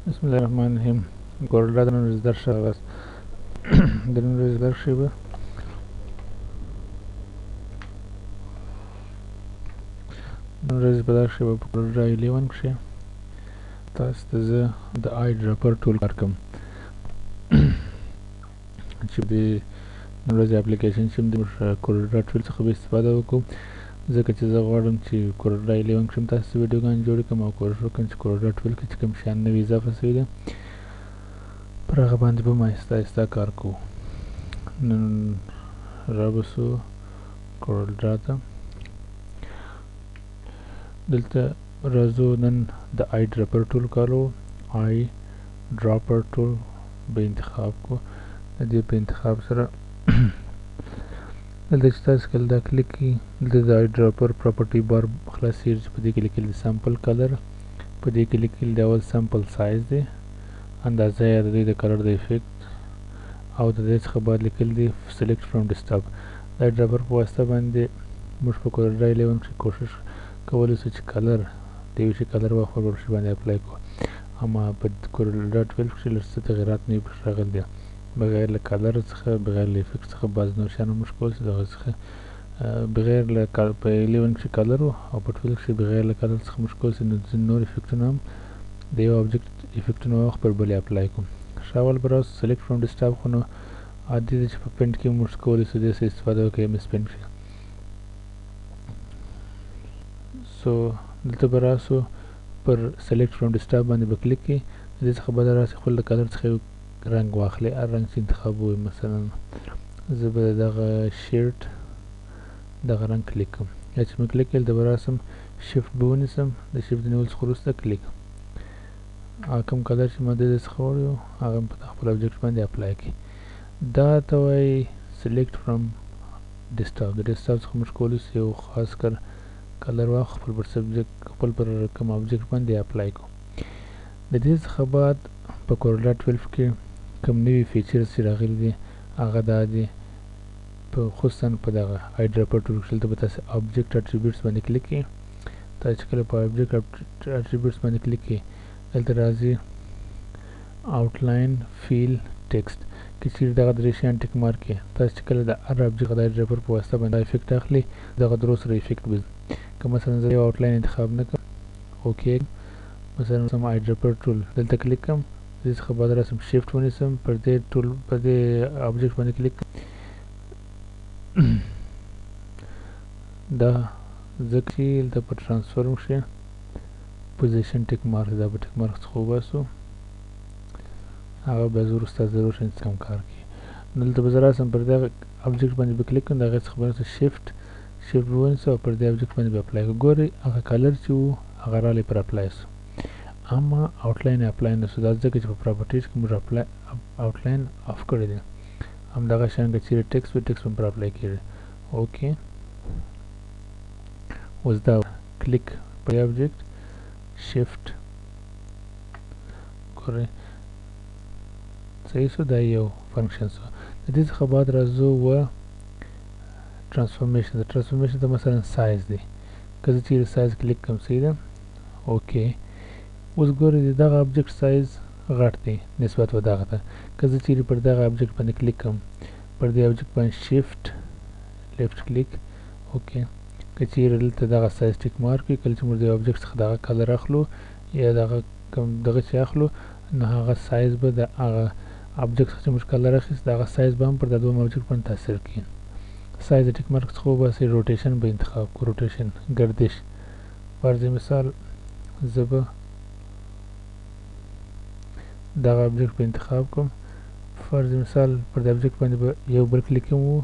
بسم الله الرحمن الرحیم. کورل د نن ورځې درس راغست. د نن ورځې درس کې به په کورل ډرا 11 کښې تاسو ته زه د eyedropper ټول کار کوم چې د نن ورځې اپلیکیشن چې د کورل ډرا ټول څخه به استفاده وکړو، ځکه چې زه غواړم چې کورل ډرا 11 کښې تاسو ته ویډیوګانې جوړې کړم او کوشش وکړم چې کورل ډرا 12 کې چې کوم شیان نوي اضافه شوي دي پر هغه باندې به آهسته آهسته کار کوو. نن رابسو کورل ډرا ته. دلته راځو نن د eyedropper ټول کارو. eyedropper ټول به انتخاب کو. د دې په انتخاب سره دلته چې تاسو کله دا کلیک کړئ، دلته د eyedropper پراپرټي بار خلاصیږي چې په دې کې لیکل دي سامپل کلر، په دې کې لیکل دی اول سامپل سایز دی، اندازه یې د دې د کلر د افیکټ، او د دې څخه بعد لیکل دي سلیکټ فرام ډیسکټاپ. د eyedropper په واسطه باندې موږ په کورل ډرا 11 کې کوشش کولی شو چې کلر د یو شي کلر واخلو او ورشي باندې اپلای کړو، اما په کورل ډرا 12 کې لږ څه تغیرات نوي پکې راغلي دي. بغیر له کلر څخه، بغیر له افیکټ څخه بعض نور شیان موږ کولی شو د هغه څخه بغیر له په 11 کې کلر او په 12 کې بغیر له کلر څخه موږ کولی شو نور افیکټونه هم د یو آبجکټ افیکټونه وخت پر بلې اپلای کړو. ښه اول به راسو سلیکټ فرام ډیسکټاپ، خو نو عادي ده چې په پینټ کې موږ کولی شو دې څخه استفاده وکړو MS پینټ کې. سو دلته به راسو پر سلیکټ فرام ډیسکټاپ باندې به کلیک کړئ. د دې څخه به راسي خپل د کلر څخه یو رنګ واخلئ، هر رنګ چې انتخابوئ. مثلا زه به دغه شیرټ دغه رنګ کلیک کړم. یا چې مې کلیک کړل د به راسم شیفټ به ونیسم، د شیفټ د نیولو څخه وروسته کلیک کوم کلر چې ما د دې څخه وړی و هغه په خپل آبجکټ باندې اپلای کړئ. دا ته وایي سلیکټ فرام ډیسکټاپ. د ډیسکټاپ څخه موږ کولی شو یو خاص کلر واخلو، خپل پر سبجکټ خپل پر کوم آبجکټ باندې اپلای کړو. د دې څخه بعد په کورل ډرا 12 کې کوم نوي فیچرز چې راغلي دي هغه دا دي، په خصوصا په دغه eyedropper ټول کې دلته به تاسو آبجکټ اټریبیوټس باندې کلیک کړئ. تاسو چې کله په آبجکټ اټریبیوټس باندې کلیک کړئ، دلته راځي آوټلاین فیل ټیکسټ کې چیرې دغه درې شیان ټیک مارک کړئ. تاسو چې کله د هر آبجکټ د eyedropper په واسطه باندې افیکټ اخلي، دغه درو سره افیکټ به که مثلا زه یو آوټلاین انتخاب نه کړم، اوکې مثلا سم eyedropper ټول دلته کلیک کړم، د دې څخه بعد راسم شیفټ ونیسم، پر دې ټول پر دې آبجکټ باندې کلیک دا ځکه چې دلته په ټرانسفورم کښې پوزیشن ټیک مارک دا به ټیک مارک څخه وباسو، هغه بیا زه وروسته ضرور شم چې کوم کار کوي. نو دلته به زه راسم پر دغه آبجکټ باندې به کلیک کړم، د هغې څخه به راسم شیفټ به ونیسم او پر دې آبجکټ باندې به اپلای کړو. ګورئ هغه کلر چې و هغه رالی پر اپلای سو، اما آوټلاین اپلای نه سو. دا ځکه چې په پراپرټیز کې موږ آوټلاین آف کړی دی. همدغه شان که چیرې ټیکسټ وي ټیکسټ هم پر اپلای کېږي. اوکې اوس دا کلیک پر آبجکټ شیفټ، ګورئ صحیح سو، دا یو فنکشن سو. د دې څخه بعد راځو و ټرانسفورمیشن. د ټرانسفورمیشن ته مثلا سایز دی، که زه چیرې سایز کلیک کړم صحیح ده. اوکې اوس ګورئ د دغه آبجکټ سایز غټ دی نسبت و دغه ته. که زه چیرې پر دغه آبجکټ باندې کلیک کړم، پر دې آبجکټ باندې شیفټ لیفټ کلیک، اوکې که چیرې دلته دغه سایز ټیک مارک وي، کله چې موږ د آبجکټ څخه دغه کلر اخلو یا دغه کوم دغه چې اخلو، نو هغه سایز به د هغه آبجکټ څخه چې موږ کلر اخیست دغه سایز به هم پر د دویم آبجکټ باندې تاثیر کوي. سایز د ټیک مارک څخه وباسئ، روټیشن به انتخاب کړو، روټیشن گردش. فرض مثال زه به دغه آبجکټ به انتخاب کوم، فرض مثال پر د آبجکټ باندې به یو بل کلیک کوم،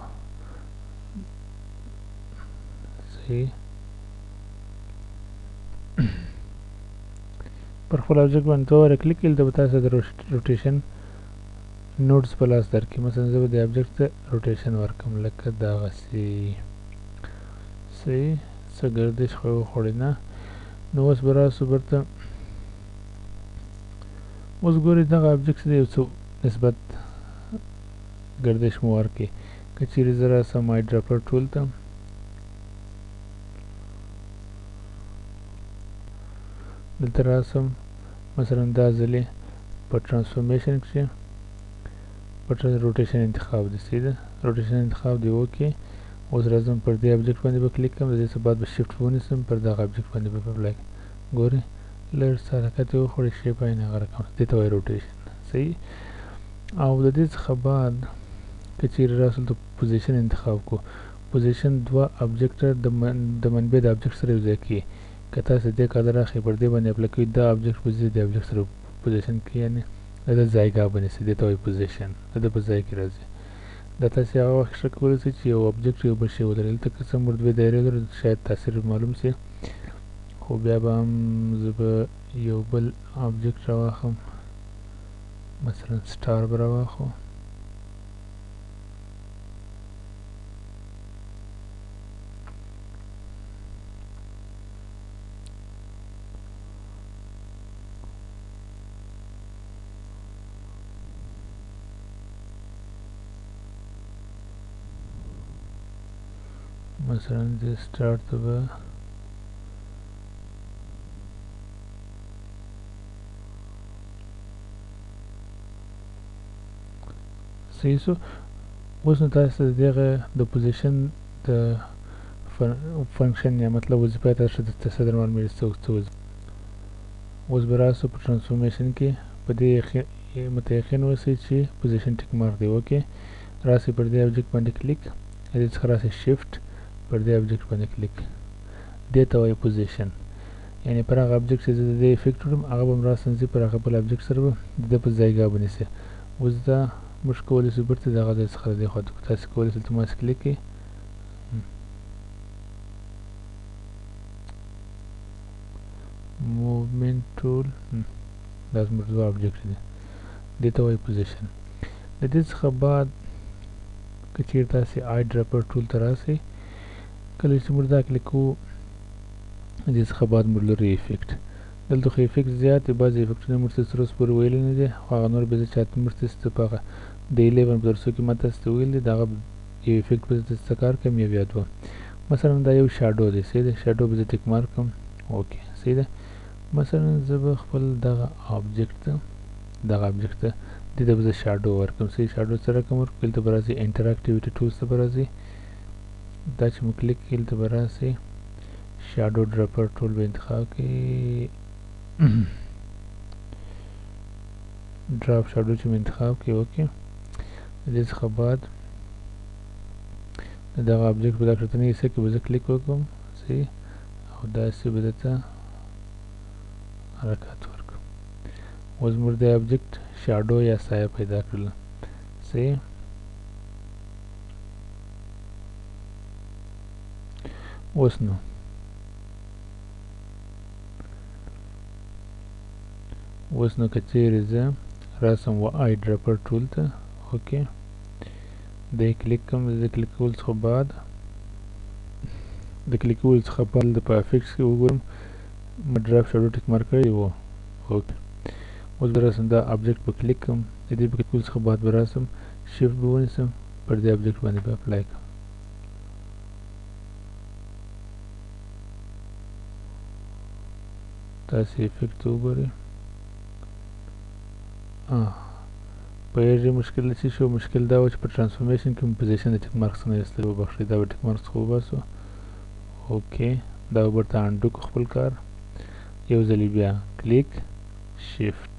صحیح پر خپل آبجکټ باندې دوه واره کلیک کړئ، دلته به تاسو د روټیشن نوډز په لاس درکړي. مثلا زه به د آبجکټ ته روټیشن ورکړم لکه دغسې، صحیح څه ګردش خو یې وخوړې نه. نو اوس به راسو برته، اوس ګورئ دغه آبجکټ دی یو څه نسبت ګردش مو ورکړي. که چیرې زه راسم eyedropper ټول ته، دلته راسم مثلا دا ځلې په ترانسفورمیشن کې په روټیشن انتخاب دی سیده روټیشن انتخاب دی اوکې اوس راځم پر دې ابجیکټ باندې به کلیک کوم د دې څخه بعد به شیفټ ونیسم پر دغه ابجیکټ باندې به اپلای ګورئ لږ څه حرکت یې وخوړی شیپ یې نه غوره کړم دې ته وایي روټیشن صحیح او د دې څخه بعد که چیرې راسل ته پوزیشن انتخاب کو پوزیشن دوه ابجیکټ د منبع د ابجیکټ سره یوځای کړي که تاسو دې کار راخی پر دې باندې اپلای کوئ دا ابجیکټ په دې ابجیکټ سره پوزیشن کې یعنی د ځایګاه باندې دې ته وایي پوزیشن د په ځای کې راځي دا تاسو هغه وخت ښه کولی شئ چې یو ابجیکټ یو بل شی ولرئ دلته که څه موږ دوې دایرې لرو شاید تاثیر معلوم شي خو بیا به هم زه به یو بل ابجیکټ راواخلم مثلا سټار به راواخلو مثلا دې سټار ته به صحیح سو اوس نو تاسو د دغه د پوزیشن د فنکشن یا مطلب وظیفه تاسو ته در معلومه څه اوس به راسو په ترانسفورمیشن کې په دې متيقن اوسئ چې پوزیشن ټیک مارک دی اوکې راسي پر دې ابجیکټ باندې کلیک دې څخه راسي شیفټ پر دې ابجیکټ باندې کلیک دې ته وایي پوزیشن یعنی پر هغه ابجیکټ چې زه د افیکټ وړم هغه به م راسنځي پر هغه بل ابجیکټ سره به د په ځایګاه ونیسي اوس دا موږ کولی شو بیرته د هغه ځای څخه د دې خوا ته تاسې کولی شئ دلته ماسې کلیک کړئ موومنټ ټول دا زموږ دوه ابجیکټ دي دې ته وایي پوزیشن د دې څخه بعد که چیرې تاسې آی ډراپر ټول ته راسئ کله چې موږ دا کلیک کوو د دې څخه بعد موږ لرو افیکټ دلته خو افیکټ زیات دي بعضې افیکټونه موږ ته تر اوسه پورې ویلي نه دي خو هغه نور به زه چاته موږ ته په هغه د 11 په درسو کې ما تاسو ته ویل دي د هغه یو افیکټ به زه څه کار کوم یو یا دوه مثلا دا یو شاډو دی صحیح دی شاډو به زه ټیک مارک کړم اوکې صحیح ده مثلا زه به خپل دغه ابجیکټ ته دې ته به زه شاډو ورکړم صحیح شاډو سره کوم ورکړم دلته به راځي انټراکټیویټي ټولز ته به راځي دا چې مو کلیک کړئ دلته به راسئ شاډو ډراپر ټول به انتخاب کړئ ډراپ شاډو چې مې انتخاب کړئ اوکې د دې څخه بعد د دغه ابجیکټ په دا کړتنې حصه کې به زه کلیک وکړم صحیح او داسې به درته حرکات ورکړم اوس موږ د ابجیکټ شاډو یا سایه پیدا کړله صحیح اوس نو که چیرې زه راسم و آی ډراپر ټول ته اوکې دی کلیک کوم د کلیک کولو څخه بعد د په افیکټس کې وګورم ما ډراپ شاډو ټیک مارک کړی و اوکې اوس به راسم دا ابجیکټ به کلیک کوم د دې په کلیک کولو څخه بعد به راسم شیفټ به ونیسم پر دې ابجیکټ باندې به اپلای کړم تاسې افیکټ وګورئ پوهېږئ مشکل څه شو مشکل دا و چې په ترانسفورمیشن کې مو پوزیشن د ټیک مارکس نه ایستلی وبخښئ دا به ټیک مارکس څخه وباسو اوکې دا به ورته انډو کړو خپل کار یو ځلې بیا کلیک شیفټ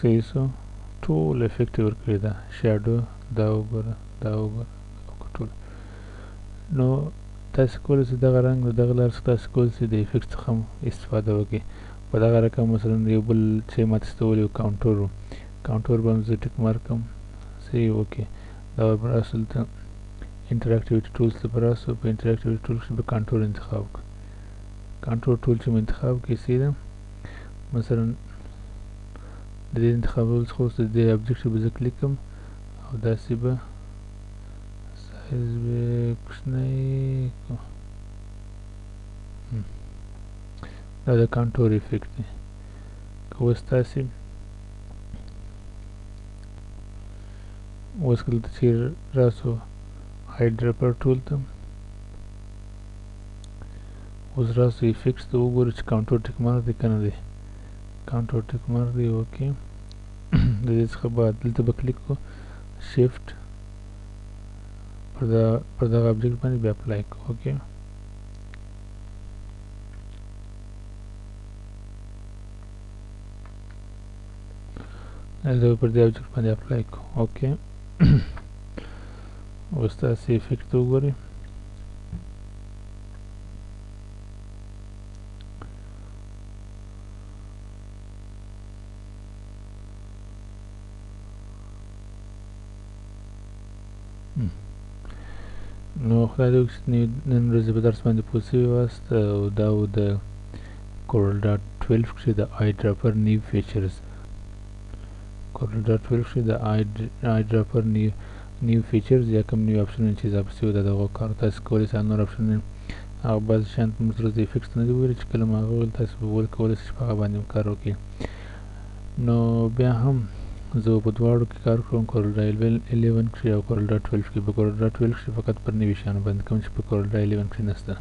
صحیح سو ټول افیکټ یې ورکړې ده شاډو دا وګوره ټول نو تاسې کولی شئ دغه رنګ د دغه لارې څخه تاسې کولی شئ د افیکټ څخه هم استفاده وکړئ په دغه رقم مثلا یو بل چې ما تاسو ته ویلي و کاونټور و کاونټور به هم زه ټیک مارک کړم صحیح اوکې دا به راسو دلته انټراکټیویټي ټولز ته به راسو په انټراکټیویټي ټول کې به کانټور انتخاب کړو کانټور ټول چې مو انتخاب کړئ صحیح ده مثلا د دې انتخابولو څخه وروسته د دې ابجیکټ به زه کلیک کړم او داسې به سایز به کوچنی کړو دا د کانټور افیکټ دی که اوس تاسې اوس که دلته چې راسو eyedropper ټول ته اوس راسو افیکټس ته وګورو چې کاونټر ټیک مارک دی که نه دی کاونټر ټیک مارک دی اوکې د دې څخه بعد دلته به کلیک کو شیفټ پر دغه ابجیکټ باندې بیا اپلای کو اوکې دلته پر دې ابجیکټ باندې اپلای کو اوکې اوس تاسې افیکټ ته وګورئ نو خدای دې وکړي چې نن ورځې په درس باندې پوه سوي یاست او دا و د کورل ډاټ 12 کښې د eyedropper نیو فیچرز کورل ډاټ 12 کښې د eyedropper نیو فیچرز یا کوم نیو اپشنونه چې اضافه سوي د دغو کار تاسې کولی شئ نور اپشنونه هغه بعضې شیان موږ سره د افیکټس نه دي ویلي چې کله مو هغه وویل تاسې به کولی شئ چې په هغه باندې هم کار وکړئ نو بیا هم زه په دواړو کې کار کوم کورل ډا 11 کښې او کورل ډا 12 کښې په کورل ډا 12 کښې فقط پر نوي شیانو باندې کوم چې په کورل ډا 11 کښې نشته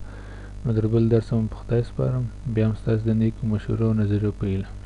نو در بل درس هم په خدای سپارم بیا هم ستاسې د نیکو مشورو او نظریو په هیله